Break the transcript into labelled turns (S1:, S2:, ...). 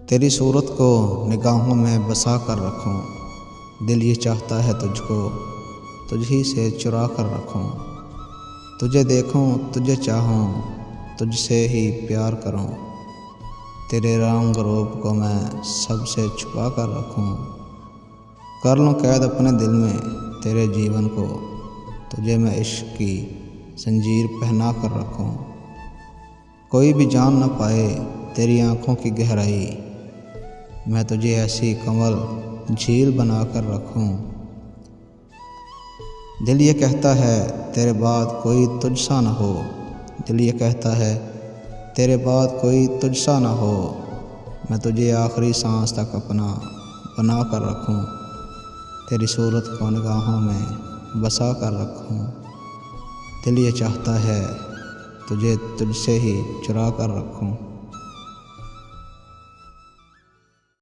S1: तेरी सूरत को निगाहों में बसा कर रखूं। दिल ये चाहता है तुझको तुझ ही से चुरा कर रखूं। तुझे देखूं, तुझे चाहूं, तुझसे ही प्यार करूं। तेरे रंग रूप को मैं सबसे छुपा कर रखूं। कर लूं कैद अपने दिल में तेरे जीवन को, तुझे मैं इश्क की जंजीर पहना कर रखूं। कोई भी जान न पाए तेरी आँखों की गहराई, मैं तुझे ऐसी कमल झील बना कर रखूं। दिल ये कहता है तेरे बाद कोई तुझसा न हो। दिल ये कहता है तेरे बाद कोई तुझसा न हो। मैं तुझे आखिरी सांस तक अपना बना कर रखूं। तेरी सूरत को निगाहों में बसा कर रखूं। दिल ये चाहता है तुझे तुझसे ही चुरा कर रखूं।